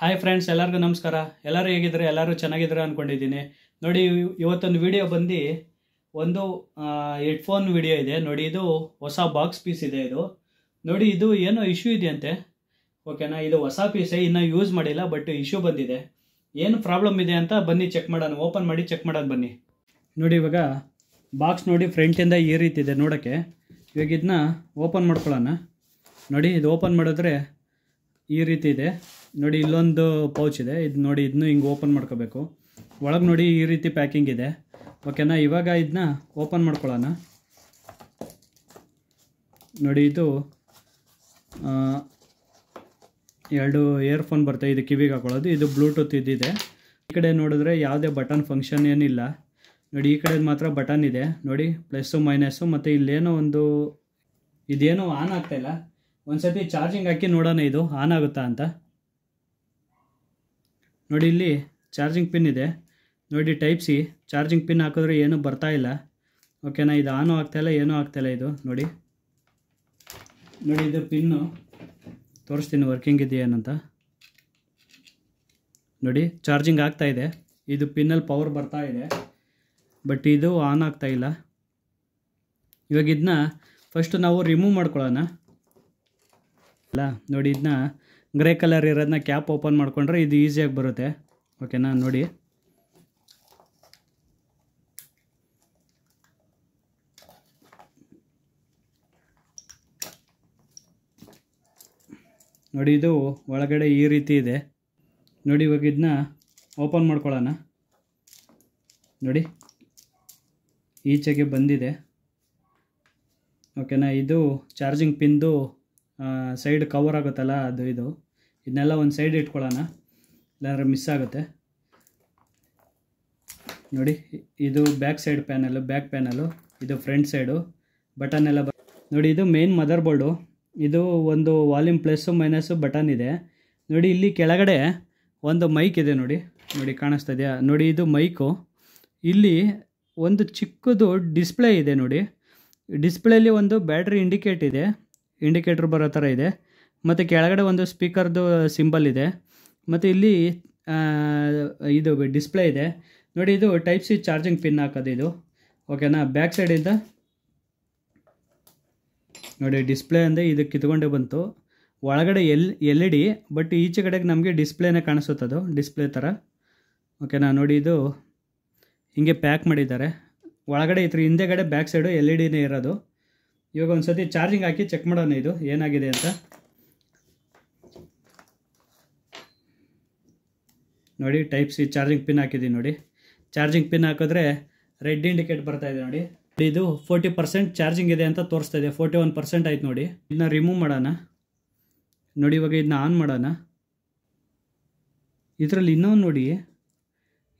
Hi friends, ಎಲ್ಲರಿಗೂ ನಮಸ್ಕಾರ. ಎಲ್ಲರೂ ಹೇಗಿದ್ದಾರೆ? ಎಲ್ಲರೂ ಚೆನ್ನಾಗಿದ್ದಾರೆ ಅಂದ್ಕೊಂಡಿದ್ದೀನಿ. ನೋಡಿ, ಇವತ್ತೊಂದು ವಿಡಿಯೋ ಬಂದು ಒಂದು ಹೆಡ್ಫೋನ್ ವಿಡಿಯೋ ಇದೆ. ನೋಡಿ, ಇದು ಹೊಸ ಬಾಕ್ಸ್ ಪೀಸ್ ಇದೆ. ಇದು ನೋಡಿ, ಇದು ಏನೋ ಇಶ್ಯೂ ಇದೆಯಂತೆ. ಓಕೆನಾ? ಇದು ಹೊಸ ಪೀಸೇ, ಇನ್ನೂ ಯೂಸ್ ಮಾಡಿಲ್ಲ, ಬಟ್ ಇಶ್ಯೂ ಬಂದಿದೆ. ಏನು ಪ್ರಾಬ್ಲಮ್ ಇದೆ ಅಂತ ಬನ್ನಿ ಚೆಕ್ ಮಾಡೋಣ. ಓಪನ್ ಮಾಡಿ ಚೆಕ್ ಮಾಡೋದು ಬನ್ನಿ. ನೋಡಿ, ಇವಾಗ ಬಾಕ್ಸ್ ನೋಡಿ ಫ್ರಂಟಿಂದ ಈ ರೀತಿ ಇದೆ ನೋಡೋಕ್ಕೆ. ಇವಾಗ ಇದನ್ನ ಓಪನ್ ಮಾಡ್ಕೊಳ್ಳೋಣ. ನೋಡಿ, ಇದು ಓಪನ್ ಮಾಡಿದ್ರೆ ಈ ರೀತಿ ಇದೆ. ನೋಡಿ, ಇಲ್ಲೊಂದು ಪೌಚ್ ಇದೆ. ಇದು ನೋಡಿ, ಇದನ್ನು ಹಿಂಗೆ ಓಪನ್ ಮಾಡ್ಕೋಬೇಕು. ಒಳಗೆ ನೋಡಿ ಈ ರೀತಿ ಪ್ಯಾಕಿಂಗ್ ಇದೆ. ಓಕೆನಾ? ಇವಾಗ ಇದನ್ನ ಓಪನ್ ಮಾಡ್ಕೊಳ್ಳೋಣ. ನೋಡಿ, ಇದು ಎರಡು ಇಯರ್ಫೋನ್ ಬರ್ತವೆ. ಇದು ಕಿವಿಗೆ ಹಾಕೊಳ್ಳೋದು. ಇದು ಬ್ಲೂಟೂತ್ ಇದಿದೆ. ಈ ಕಡೆ ನೋಡಿದ್ರೆ ಯಾವುದೇ ಬಟನ್ ಫಂಕ್ಷನ್ ಏನಿಲ್ಲ. ನೋಡಿ, ಈ ಕಡೆ ಮಾತ್ರ ಬಟನ್ ಇದೆ. ನೋಡಿ, ಪ್ಲಸ್ಸು ಮೈನಸ್ಸು, ಮತ್ತು ಇಲ್ಲೇನೋ ಒಂದು ಇದೇನೋ ಆನ್ ಆಗ್ತಾಯಿಲ್ಲ. ಒಂದು ಸತಿ ಚಾರ್ಜಿಂಗ್ ಹಾಕಿ ನೋಡೋಣ ಇದು ಆನ್ ಆಗುತ್ತಾ ಅಂತ. ನೋಡಿ, ಇಲ್ಲಿ ಚಾರ್ಜಿಂಗ್ ಪಿನ್ ಇದೆ. ನೋಡಿ, ಟೈಪ್ ಸಿ ಚಾರ್ಜಿಂಗ್ ಪಿನ್ ಹಾಕಿದ್ರೆ ಏನೂ ಬರ್ತಾ ಇಲ್ಲ. ಓಕೆನಾ? ಇದು ಆನೂ ಆಗ್ತಾಯಿಲ್ಲ, ಏನೂ ಆಗ್ತಾಯಿಲ್ಲ. ಇದು ನೋಡಿ, ಇದು ಪಿನ್ನು ತೋರಿಸ್ತೀನಿ ವರ್ಕಿಂಗ್ ಇದೆಯೇನಂತ. ನೋಡಿ, ಚಾರ್ಜಿಂಗ್ ಆಗ್ತಾ ಇದೆ. ಇದು ಪಿನ್ನಲ್ಲಿ ಪವರ್ ಬರ್ತಾ ಇದೆ, ಬಟ್ ಇದು ಆನ್ ಆಗ್ತಾ ಇಲ್ಲ. ಇವಾಗ ಇದನ್ನ ಫಸ್ಟು ನಾವು ರಿಮೂವ್ ಮಾಡ್ಕೊಳ್ಳೋಣ. ಅಲ್ಲ, ನೋಡಿ, ಇದನ್ನ ಗ್ರೇ ಕಲರ್ ಇರೋದನ್ನ ಕ್ಯಾಪ್ ಓಪನ್ ಮಾಡ್ಕೊಂಡ್ರೆ ಇದು ಈಸಿಯಾಗಿ ಬರುತ್ತೆ. ಓಕೆನಾ? ನೋಡಿ, ನೋಡಿ, ಇದು ಒಳಗಡೆ ಈ ರೀತಿ ಇದೆ. ನೋಡಿ, ಇವಾಗ ಇದನ್ನ ಓಪನ್ ಮಾಡ್ಕೊಳ್ಳೋಣ. ನೋಡಿ, ಈಚೆಗೆ ಬಂದಿದೆ. ಓಕೆನಾ? ಇದು ಚಾರ್ಜಿಂಗ್ ಪಿನ್ದು ಸೈಡ್ ಕವರ್ ಆಗುತ್ತಲ್ಲ, ಇದನ್ನೆಲ್ಲ ಒಂದು ಸೈಡ್ ಇಟ್ಕೊಳ್ಳೋಣ, ಇಲ್ಲಾಂದರೆ ಮಿಸ್ ಆಗುತ್ತೆ. ನೋಡಿ, ಇದು ಬ್ಯಾಕ್ ಸೈಡ್ ಬ್ಯಾಕ್ ಪ್ಯಾನಲು, ಇದು ಫ್ರಂಟ್ ಸೈಡು ಬಟನ್ ಎಲ್ಲ ನೋಡಿ, ಇದು ಮೇನ್ ಮದರ್ ಬೋರ್ಡು. ಇದು ಒಂದು ವಾಲ್ಯೂಮ್ ಪ್ಲಸ್ಸು ಮೈನಸ್ಸು ಬಟನ್ ಇದೆ. ನೋಡಿ, ಇಲ್ಲಿ ಕೆಳಗಡೆ ಒಂದು ಮೈಕ್ ಇದೆ. ನೋಡಿ, ಕಾಣಿಸ್ತಾ ಇದೆಯಾ? ನೋಡಿ, ಇದು ಮೈಕು. ಇಲ್ಲಿ ಒಂದು ಚಿಕ್ಕದು ಡಿಸ್ಪ್ಲೇ ಇದೆ. ನೋಡಿ, ಡಿಸ್ಪ್ಲೇಲಿ ಒಂದು ಬ್ಯಾಟ್ರಿ ಇಂಡಿಕೇಟ್ರ್ ಬರೋ ಥರ ಇದೆ. ಮತ್ತು ಕೆಳಗಡೆ ಒಂದು ಸ್ಪೀಕರ್ದು ಸಿಂಬಲ್ ಇದೆ. ಮತ್ತು ಇಲ್ಲಿ ಇದು ಡಿಸ್ಪ್ಲೇ ಇದೆ. ನೋಡಿ, ಇದು ಟೈಪ್ ಸಿ ಚಾರ್ಜಿಂಗ್ ಪಿನ್ ಹಾಕೋದು ಇದು. ಓಕೆನಾ? ಬ್ಯಾಕ್ ಸೈಡಿಂದ ನೋಡಿ, ಡಿಸ್ಪ್ಲೇ ಅಂದರೆ ಇದು ಕಿತ್ಕೊಂಡೇ ಬಂತು. ಒಳಗಡೆ ಎಲ್ ಇ ಡಿ, ಬಟ್ ಈಚೆ ಕಡೆಗೆ ನಮಗೆ ಡಿಸ್ಪ್ಲೇನೇ ಕಾಣಿಸುತ್ತದು, ಡಿಸ್ಪ್ಲೇ ಥರ. ಓಕೆನಾ? ನೋಡಿ, ಇದು ಹಿಂಗೆ ಪ್ಯಾಕ್ ಮಾಡಿದ್ದಾರೆ. ಒಳಗಡೆ ಇದ್ರ ಹಿಂದೆಗಡೆ ಬ್ಯಾಕ್ ಸೈಡು ಎಲ್ ಇ ಡಿನೇ ಇರೋದು. ಇವಾಗ ಒಂದು ಸತಿ ಚಾರ್ಜಿಂಗ್ ಹಾಕಿ ಚೆಕ್ ಮಾಡೋಣ ಇದು ಏನಾಗಿದೆ ಅಂತ. ನೋಡಿ, ಟೈಪ್ ಸಿ ಚಾರ್ಜಿಂಗ್ ಪಿನ್ ಹಾಕಿದ್ದೀನಿ. ನೋಡಿ, ಚಾರ್ಜಿಂಗ್ ಪಿನ್ ಹಾಕಿದ್ರೆ ರೆಡ್ ಇಂಡಿಕೇಟ್ ಬರ್ತಾ ಇದೆ. ನೋಡಿ, ಇದು 40% ಚಾರ್ಜಿಂಗ್ ಇದೆ ಅಂತ ತೋರಿಸ್ತಾ ಇದೆ. 41% ಆಯ್ತು. ನೋಡಿ, ಇದನ್ನ ರಿಮೂವ್ ಮಾಡೋಣ. ನೋಡಿ, ಇವಾಗ ಇದನ್ನ ಆನ್ ಮಾಡೋಣ. ಇದರಲ್ಲಿ ಇನ್ನೊಂದು ನೋಡಿ,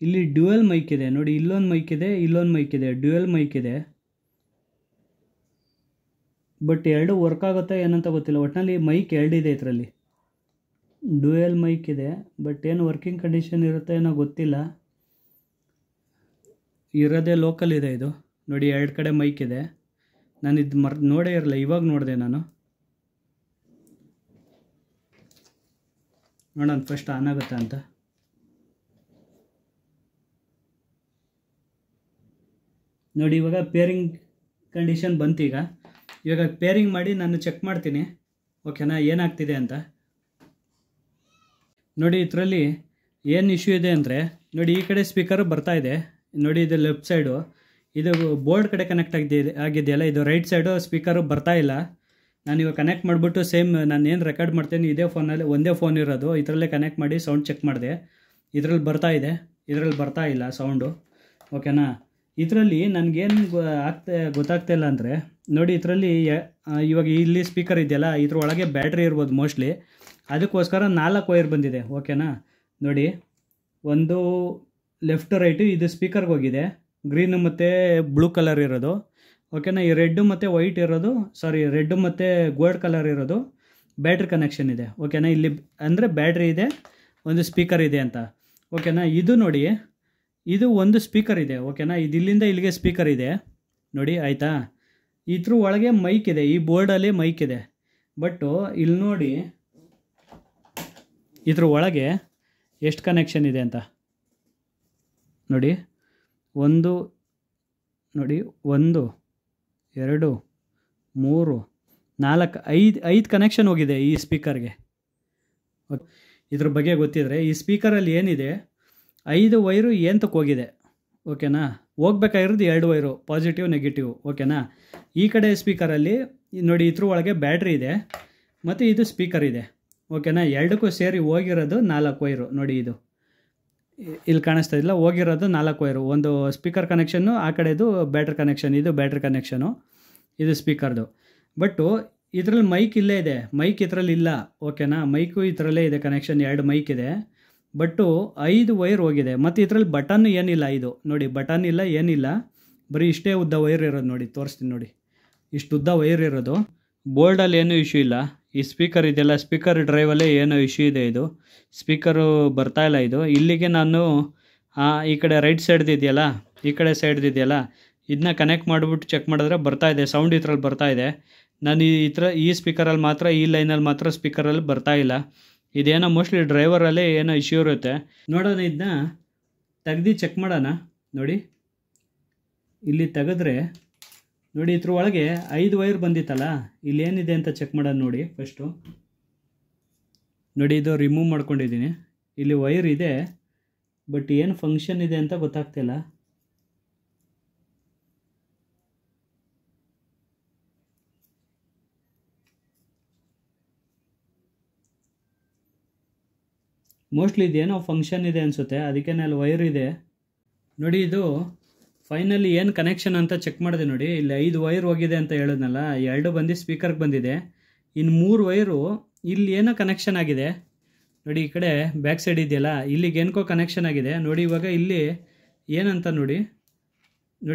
ಇಲ್ಲಿ ಡ್ಯುಯಲ್ ಮೈಕ್ ಇದೆ. ನೋಡಿ, ಇಲ್ಲೊಂದು ಮೈಕ್ ಇದೆ, ಇಲ್ಲೊಂದು ಮೈಕ್ ಇದೆ, ಡ್ಯುಯಲ್ ಮೈಕ್ ಇದೆ. ಬಟ್ ಎರಡು ವರ್ಕ್ ಆಗುತ್ತಾ ಏನಂತ ಗೊತ್ತಿಲ್ಲ. ಒಟ್ಟಿನಲ್ಲಿ ಮೈಕ್ ಎರಡಿದೆ. ಇದರಲ್ಲಿ ಡ್ಯುಯಲ್ ಮೈಕ್ ಇದೆ, ಬಟ್ ಏನು ವರ್ಕಿಂಗ್ ಕಂಡೀಷನ್ ಇರುತ್ತೆ ಏನೋ ಗೊತ್ತಿಲ್ಲ. ಇರೋದೇ ಲೋಕಲ್ ಇದೆ ಇದು. ನೋಡಿ, ಎರಡು ಕಡೆ ಮೈಕ್ ಇದೆ. ನಾನು ಇದು ನೋಡೇ ಇರಲಿಲ್ಲ, ಇವಾಗ ನೋಡಿದೆ ನಾನು. ನೋಡೋಣ ಫಸ್ಟ್ ಆನ್ ಆಗುತ್ತಾ ಅಂತ. ನೋಡಿ, ಇವಾಗ ಪೇರಿಂಗ್ ಕಂಡೀಷನ್ ಬಂತು. ಇವಾಗ ಪೇರಿಂಗ್ ಮಾಡಿ ನಾನು ಚೆಕ್ ಮಾಡ್ತೀನಿ. ಓಕೆನಾ? ಏನಾಗ್ತಿದೆ ಅಂತ. ನೋಡಿ, ಇದರಲ್ಲಿ ಏನು ಇಶ್ಯೂ ಇದೆ ಅಂದರೆ, ನೋಡಿ, ಈ ಕಡೆ ಸ್ಪೀಕರು ಬರ್ತಾ ಇದೆ. ನೋಡಿ, ಇದು ಲೆಫ್ಟ್ ಸೈಡು, ಇದು ಬೋರ್ಡ್ ಕಡೆ ಕನೆಕ್ಟ್ ಆಗಿದೆಯಲ್ಲ, ಇದು ರೈಟ್ ಸೈಡು ಸ್ಪೀಕರು ಬರ್ತಾ ಇಲ್ಲ. ನಾನು ಇವಾಗ ಕನೆಕ್ಟ್ ಮಾಡಿಬಿಟ್ಟು ಸೇಮ್ ನಾನು ಏನು ರೆಕಾರ್ಡ್ ಮಾಡ್ತೀನಿ ಇದೇ ಫೋನಲ್ಲಿ, ಒಂದೇ ಫೋನ್ ಇರೋದು, ಇದರಲ್ಲೇ ಕನೆಕ್ಟ್ ಮಾಡಿ ಸೌಂಡ್ ಚೆಕ್ ಮಾಡಿದೆ. ಇದರಲ್ಲಿ ಬರ್ತಾ ಇದೆ, ಇದರಲ್ಲಿ ಬರ್ತಾ ಇಲ್ಲ ಸೌಂಡು. ಓಕೆನಾ? ಇದರಲ್ಲಿ ನನಗೇನು ಗೊತ್ತಾಗ್ತಾ ಇಲ್ಲ ಅಂದರೆ, ನೋಡಿ, ಇದರಲ್ಲಿ ಇವಾಗ ಇಲ್ಲಿ ಸ್ಪೀಕರ್ ಇದೆಯಲ್ಲ, ಇದ್ರ ಒಳಗೆ ಬ್ಯಾಟ್ರಿ ಇರ್ಬೋದು ಮೋಸ್ಟ್ಲಿ. ಅದಕ್ಕೋಸ್ಕರ 4 ವೈರ್ ಬಂದಿದೆ. ಓಕೆನಾ? ನೋಡಿ, ಒಂದು ಲೆಫ್ಟ್ ರೈಟು ಇದು ಸ್ಪೀಕರ್ಗೆ ಹೋಗಿದೆ, ಗ್ರೀನು ಮತ್ತು ಬ್ಲೂ ಕಲರ್ ಇರೋದು. ಓಕೆನಾ? ಈ ರೆಡ್ಡು ಮತ್ತು ವೈಟ್ ಇರೋದು, ರೆಡ್ಡು ಮತ್ತು ಗೋಲ್ಡ್ ಕಲರ್ ಇರೋದು ಬ್ಯಾಟ್ರಿ ಕನೆಕ್ಷನ್ ಇದೆ. ಓಕೆನಾ? ಇಲ್ಲಿ ಅಂದರೆ ಬ್ಯಾಟ್ರಿ ಇದೆ, ಒಂದು ಸ್ಪೀಕರ್ ಇದೆ ಅಂತ. ಓಕೆನಾ? ಇದು ನೋಡಿ, ಇದು ಒಂದು ಸ್ಪೀಕರ್ ಇದೆ. ಓಕೆನಾ? ಇದು ಇಲ್ಲಿಂದ ಇಲ್ಲಿಗೆ ಸ್ಪೀಕರ್ ಇದೆ. ನೋಡಿ, ಆಯಿತಾ? ಇದ್ರ ಒಳಗೆ ಮೈಕ್ ಇದೆ, ಈ ಬೋರ್ಡಲ್ಲಿ ಮೈಕ್ ಇದೆ. ಬಟ್ಟು ಇಲ್ಲಿ ನೋಡಿ, ಇದ್ರ ಒಳಗೆ ಎಷ್ಟು ಕನೆಕ್ಷನ್ ಇದೆ ಅಂತ ನೋಡಿ. ಒಂದು 1 2 3 4 5 ಕನೆಕ್ಷನ್ ಹೋಗಿದೆ ಈ ಸ್ಪೀಕರ್ಗೆ. ಇದ್ರ ಬಗ್ಗೆ ಗೊತ್ತಿದ್ರೆ ಈ ಸ್ಪೀಕರಲ್ಲಿ ಏನಿದೆ 5 ವೈರು ಏಂತಕ್ಕೆ ಹೋಗಿದೆ ಓಕೆನಾ. ಹೋಗ್ಬೇಕಾಗಿರೋದು 2 ವೈರು, ಪಾಸಿಟಿವ್ ನೆಗೆಟಿವ್ ಓಕೆನಾ. ಈ ಕಡೆ ಸ್ಪೀಕರಲ್ಲಿ ನೋಡಿ ಇದ್ರ ಒಳಗೆ ಬ್ಯಾಟ್ರಿ ಇದೆ ಮತ್ತು ಇದು ಸ್ಪೀಕರ್ ಇದೆ ಓಕೆನಾ. ಎರಡಕ್ಕೂ ಸೇರಿ ಹೋಗಿರೋದು 4 ವೈರು ನೋಡಿ. ಇದು ಇಲ್ಲಿ ಕಾಣಿಸ್ತಾ ಇಲ್ಲ, ಹೋಗಿರೋದು 4 ವೈರು. ಒಂದು ಸ್ಪೀಕರ್ ಕನೆಕ್ಷನ್ನು, ಆ ಕಡೆದು ಬ್ಯಾಟ್ರಿ ಕನೆಕ್ಷನ್, ಇದು ಬ್ಯಾಟ್ರಿ ಕನೆಕ್ಷನು, ಇದು ಸ್ಪೀಕರ್ದು. ಬಟ್ಟು ಇದರಲ್ಲಿ ಮೈಕ್ ಇಲ್ಲೇ ಇದೆ, ಮೈಕ್ ಇದರಲ್ಲಿ ಇಲ್ಲ ಓಕೆನಾ. ಮೈಕು ಇದರಲ್ಲೇ ಇದೆ ಕನೆಕ್ಷನ್, 2 ಮೈಕ್ ಇದೆ. ಬಟ್ಟು 5 ವೈರ್ ಹೋಗಿದೆ ಮತ್ತು ಇದರಲ್ಲಿ ಬಟನ್ ಏನಿಲ್ಲ. ಇದು ನೋಡಿ ಬಟನ್ ಇಲ್ಲ, ಏನಿಲ್ಲ, ಬರೀ ಇಷ್ಟೇ ಉದ್ದ ವೈರ್ ಇರೋದು ನೋಡಿ. ತೋರಿಸ್ತೀನಿ ನೋಡಿ, ಇಷ್ಟು ಉದ್ದ ವೈರ್ ಇರೋದು. ಬೋರ್ಡಲ್ಲಿ ಏನೂ ಇಶ್ಯೂ ಇಲ್ಲ. ಈ ಸ್ಪೀಕರ್ ಇದೆಯಲ್ಲ, ಸ್ಪೀಕರ್ ಡ್ರೈವಲ್ಲೇ ಏನೋ ಇಶ್ಯೂ ಇದೆ. ಇದು ಸ್ಪೀಕರು ಬರ್ತಾಯಿಲ್ಲ. ಇದು ಇಲ್ಲಿಗೆ ನಾನು ಈ ಕಡೆ ರೈಟ್ ಸೈಡ್ದು ಇದೆಯಲ್ಲ, ಈ ಕಡೆ ಸೈಡ್ದು ಇದೆಯಲ್ಲ, ಇದನ್ನ ಕನೆಕ್ಟ್ ಮಾಡಿಬಿಟ್ಟು ಚೆಕ್ ಮಾಡಿದ್ರೆ ಬರ್ತಾಯಿದೆ ಸೌಂಡ್. ಇದರಲ್ಲಿ ಬರ್ತಾಯಿದೆ. ನಾನು ಈ ಸ್ಪೀಕರಲ್ಲಿ ಮಾತ್ರ, ಈ ಲೈನಲ್ಲಿ ಮಾತ್ರ ಸ್ಪೀಕರಲ್ಲಿ ಬರ್ತಾಯಿಲ್ಲ. ಇದೇನೋ ಮೋಸ್ಟ್ಲಿ ಡ್ರೈವರಲ್ಲೇ ಏನೋ ಇಶ್ಯೂ ಇರುತ್ತೆ. ನೋಡೋಣ, ಇದನ್ನ ತೆಗ್ದು ಚೆಕ್ ಮಾಡೋಣ ನೋಡಿ. ಇಲ್ಲಿ ತೆಗೆದ್ರೆ ನೋಡಿ ಇದ್ರ ಒಳಗೆ 5 ವೈರ್ ಬಂದಿತ್ತಲ್ಲ, ಇಲ್ಲಿ ಏನಿದೆ ಅಂತ ಚೆಕ್ ಮಾಡೋಣ ನೋಡಿ. ಫಸ್ಟು ನೋಡಿ, ಇದು ರಿಮೂವ್ ಮಾಡ್ಕೊಂಡಿದ್ದೀನಿ. ಇಲ್ಲಿ ವೈರ್ ಇದೆ, ಬಟ್ ಏನು ಫಂಕ್ಷನ್ ಇದೆ ಅಂತ ಗೊತ್ತಾಗ್ತಿಲ್ಲ. ಮೋಸ್ಟ್ಲಿ ಇದೇನೋ ಫಂಕ್ಷನ್ ಇದೆ ಅನಿಸುತ್ತೆ, ಅದಕ್ಕೆ ಅಲ್ಲಿ ವೈರ್ ಇದೆ ನೋಡಿ. ಇದು ಫೈನಲಿ ಏನು ಕನೆಕ್ಷನ್ ಅಂತ ಚೆಕ್ ಮಾಡಿದೆ ನೋಡಿ. ಇಲ್ಲಿ 5 ವೈರ್ ಹೋಗಿದೆ ಅಂತ ಹೇಳಿದ್ನಲ್ಲ, 2 ಬಂದು ಸ್ಪೀಕರ್ಗೆ ಬಂದಿದೆ, ಇನ್ನು 3 ವೈರು ಇಲ್ಲಿ ಏನೋ ಕನೆಕ್ಷನ್ ಆಗಿದೆ ನೋಡಿ. ಈ ಕಡೆ ಬ್ಯಾಕ್ ಸೈಡ್ ಇದೆಯಲ್ಲ, ಇಲ್ಲಿಗೆ ಏನಕ್ಕೋ ಕನೆಕ್ಷನ್ ಆಗಿದೆ ನೋಡಿ. ಇವಾಗ ಇಲ್ಲಿ ಏನಂತ ನೋಡಿ,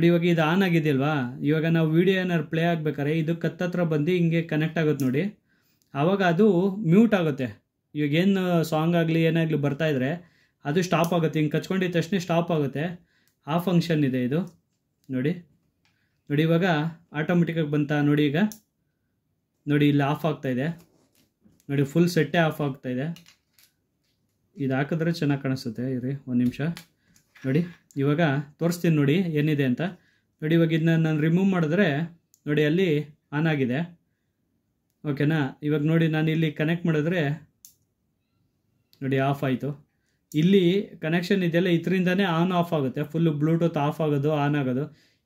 ಇವಾಗ ಇದು ಆನ್ ಆಗಿದೆಯಲ್ವಾ. ಇವಾಗ ನಾವು ವೀಡಿಯೋ ಏನಾದ್ರು ಪ್ಲೇ ಆಗಬೇಕಾದ್ರೆ ಇದು ಕತ್ತತ್ರ ಬಂದು ಹಿಂಗೆ ಕನೆಕ್ಟ್ ಆಗುತ್ತೆ ನೋಡಿ. ಆವಾಗ ಅದು ಮ್ಯೂಟ್ ಆಗುತ್ತೆ. ಇವಾಗ ಏನು ಸಾಂಗ್ ಆಗಲಿ ಏನಾಗಲಿ ಬರ್ತಾಯಿದ್ರೆ ಅದು ಸ್ಟಾಪ್ ಆಗುತ್ತೆ. ಹಿಂಗೆ ಕಚ್ಕೊಂಡಿದ್ದ ತಕ್ಷಣ ಸ್ಟಾಪ್ ಆಗುತ್ತೆ. ಆ ಫಂಕ್ಷನ್ ಇದೆ ಇದು ನೋಡಿ. ಇವಾಗ ಆಟೋಮೆಟಿಕಾಗಿ ಬಂತ ನೋಡಿ. ಈಗ ನೋಡಿ, ಇಲ್ಲಿ ಆಫ್ ಆಗ್ತಾಯಿದೆ ನೋಡಿ, ಫುಲ್ ಸೆಟ್ಟೇ ಆಫ್ ಆಗ್ತಾಯಿದೆ. ಇದು ಹಾಕಿದ್ರೆ ಚೆನ್ನಾಗಿ ಕಾಣಿಸುತ್ತೆ. ಇರಿ ಒಂದು ನಿಮಿಷ ನೋಡಿ. ಇವಾಗ ತೋರಿಸ್ತೀನಿ ನೋಡಿ ಏನಿದೆ ಅಂತ ನೋಡಿ. ಇವಾಗ ಇದನ್ನ ನಾನು ರಿಮೂವ್ ಮಾಡಿದ್ರೆ ನೋಡಿ, ಅಲ್ಲಿ ಆನ್ ಆಗಿದೆ ಓಕೆನಾ. ಇವಾಗ ನೋಡಿ, ನಾನು ಇಲ್ಲಿ ಕನೆಕ್ಟ್ ಮಾಡಿದ್ರೆ ನೋಡಿ ಆಫ್ ಆಯಿತು. ಇಲ್ಲಿ ಕನೆಕ್ಷನ್ ಇದೆಯಲ್ಲ, ಇದರಿಂದನೇ ಆನ್ ಆಫ್ ಆಗುತ್ತೆ. ಫುಲ್ಲು ಬ್ಲೂಟೂತ್ ಆಫ್ ಆಗೋದು, ಆನ್ ಆಗೋದು.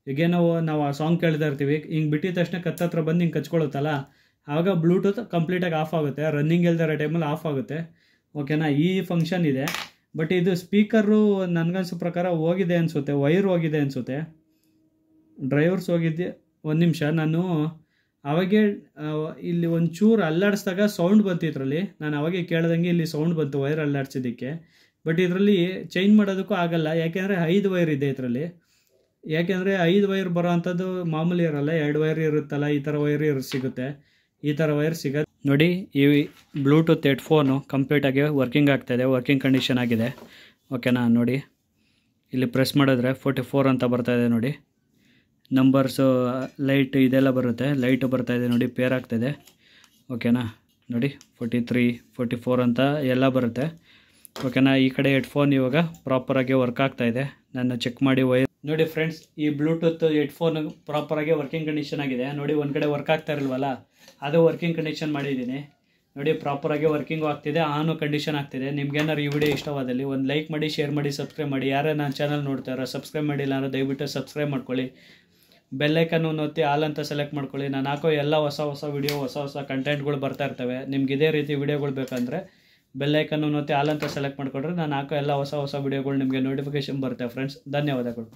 ಈಗೇನೋ ನಾವು ಆ ಸಾಂಗ್ ಕೇಳ್ತಾ ಇರ್ತೀವಿ, ಹಿಂಗೆ ಬಿಟ್ಟಿದ ತಕ್ಷಣ ಕತ್ತತ್ರ ಬಂದು ಹಿಂಗೆ ಕಚ್ಕೊಳ್ಳುತ್ತಲ್ಲ, ಆವಾಗ ಬ್ಲೂಟೂತ್ ಕಂಪ್ಲೀಟಾಗಿ ಆಫ್ ಆಗುತ್ತೆ. ರನ್ನಿಂಗ್ ಇಲ್ದಿರೋ ಟೈಮಲ್ಲಿ ಆಫ್ ಆಗುತ್ತೆ ಓಕೆನಾ. ಈ ಫಂಕ್ಷನ್ ಇದೆ. ಬಟ್ ಇದು ಸ್ಪೀಕರು ನನಗನ್ಸೋ ಪ್ರಕಾರ ಹೋಗಿದೆ ಅನಿಸುತ್ತೆ, ವೈರ್ ಹೋಗಿದೆ ಅನಿಸುತ್ತೆ, ಡ್ರೈವರ್ಸ್ ಹೋಗಿದ್ದೆ. ಒಂದು ನಿಮಿಷ, ನಾನು ಅವಾಗೆ ಇಲ್ಲಿ ಒಂಚೂರು ಅಲ್ಲಾಡಿಸಿದಾಗ ಸೌಂಡ್ ಬಂತು ಇದರಲ್ಲಿ. ನಾನು ಅವಾಗೆ ಕೇಳ್ದಂಗೆ ಇಲ್ಲಿ ಸೌಂಡ್ ಬಂತು ವೈರ್ ಅಲ್ಲಾಡಿಸಿದ್ದಕ್ಕೆ. ಬಟ್ ಇದರಲ್ಲಿ ಚೇಂಜ್ ಮಾಡೋದಕ್ಕೂ ಆಗಲ್ಲ, ಯಾಕೆಂದರೆ 5 ವೈರ್ ಇದೆ ಇದರಲ್ಲಿ. ಯಾಕೆಂದರೆ 5 ವೈರ್ ಬರೋ ಅಂಥದ್ದು ಮಾಮೂಲಿ ಇರೋಲ್ಲ, 2 ವೈರ್ ಇರುತ್ತಲ್ಲ, ಈ ಥರ ವೈರ್ ಸಿಗುತ್ತೆ. ಈ ಥರ ವೈರ್ ಸಿಗೋದು ನೋಡಿ. ಈ ಬ್ಲೂಟೂತ್ ಹೆಡ್ಫೋನು ಕಂಪ್ಲೀಟಾಗಿ ವರ್ಕಿಂಗ್ ಆಗ್ತಾಯಿದೆ, ವರ್ಕಿಂಗ್ ಕಂಡೀಷನ್ ಆಗಿದೆ ಓಕೆನಾ. ನೋಡಿ ಇಲ್ಲಿ ಪ್ರೆಸ್ ಮಾಡಿದ್ರೆ 44 ಅಂತ ಬರ್ತಾಯಿದೆ ನೋಡಿ. ನಂಬರ್ಸು, ಲೈಟ್ ಇದೆಲ್ಲ ಬರುತ್ತೆ, ಲೈಟು ಬರ್ತಾಯಿದೆ ನೋಡಿ, ಪೇರ್ ಆಗ್ತಾಯಿದೆ ಓಕೆನಾ. ನೋಡಿ 43 44 ಅಂತ ಎಲ್ಲ ಬರುತ್ತೆ ಓಕೆನಾ. ಈ ಕಡೆ ಹೆಡ್ಫೋನ್ ಇವಾಗ ಪ್ರಾಪರಾಗಿ ವರ್ಕ್ ಆಗ್ತಾಯಿದೆ. ನಾನು ಚೆಕ್ ಮಾಡಿ ವೈರ್ ನೋಡಿ ಫ್ರೆಂಡ್ಸ್. ಈ ಬ್ಲೂಟೂತ್ ಹೆಡ್ಫೋನ್ ಪ್ರಾಪರಾಗಿ ವರ್ಕಿಂಗ್ ಕಂಡೀಷನ್ ಆಗಿದೆ ನೋಡಿ. ಒಂದು ಕಡೆ ವರ್ಕ್ ಆಗ್ತಾ ಇರಲ್ವಲ್ಲ, ಅದು ವರ್ಕಿಂಗ್ ಕಂಡೀಷನ್ ಮಾಡಿದ್ದೀನಿ ನೋಡಿ. ಪ್ರಾಪರಾಗಿ ವರ್ಕಿಂಗು ಆಗ್ತಿದೆ, ಆನು ಕಂಡೀಷನ್ ಆಗ್ತಿದೆ. ನಿಮ್ಗೇನಾರು ಈ ವಿಡಿಯೋ ಇಷ್ಟವಾದಲ್ಲಿ ಒಂದು ಲೈಕ್ ಮಾಡಿ, ಶೇರ್ ಮಾಡಿ, ಸಬ್ಸ್ಕ್ರೈಬ್ ಮಾಡಿ. ಯಾರೇ ನನ್ನ ಚಾನಲ್ ನೋಡ್ತಾರೋ ಸಬ್ಸ್ಕ್ರೈಬ್ ಮಾಡಿಲ್ಲ ಅಂದರೆ ದಯವಿಟ್ಟು ಸಬ್ಸ್ಕ್ರೈಬ್ ಮಾಡ್ಕೊಳ್ಳಿ. ಬೆಲ್ಲೈಕನ್ನು ಒತ್ತಿ ಆಲ್ ಅಂತ ಸೆಲೆಕ್ಟ್ ಮಾಡ್ಕೊಳ್ಳಿ. ನಾನು ಹಾಕೋ ಎಲ್ಲ ಹೊಸ ವಿಡಿಯೋ, ಹೊಸ ಕಂಟೆಂಟ್ಗಳು ಬರ್ತಾ ಇರ್ತವೆ. ನಿಮ್ಗೆ ಇದೇ ರೀತಿ ವಿಡಿಯೋಗಳು ಬೇಕಂದರೆ ಬೆಲ್ಲೈಕನ್ನು ಒತ್ತಿ ಆಲ್ ಅಂತ ಸೆಲೆಕ್ಟ್ ಮಾಡಿಕೊಂಡ್ರೆ ನಾನು ಹಾಕೋ ಎಲ್ಲ ಹೊಸ ವಿಡಿಯೋಗಳು ನಿಮಗೆ ನೋಟಿಫಿಕೇಶನ್ ಬರುತ್ತೆ ಫ್ರೆಂಡ್ಸ್. ಧನ್ಯವಾದಗಳು.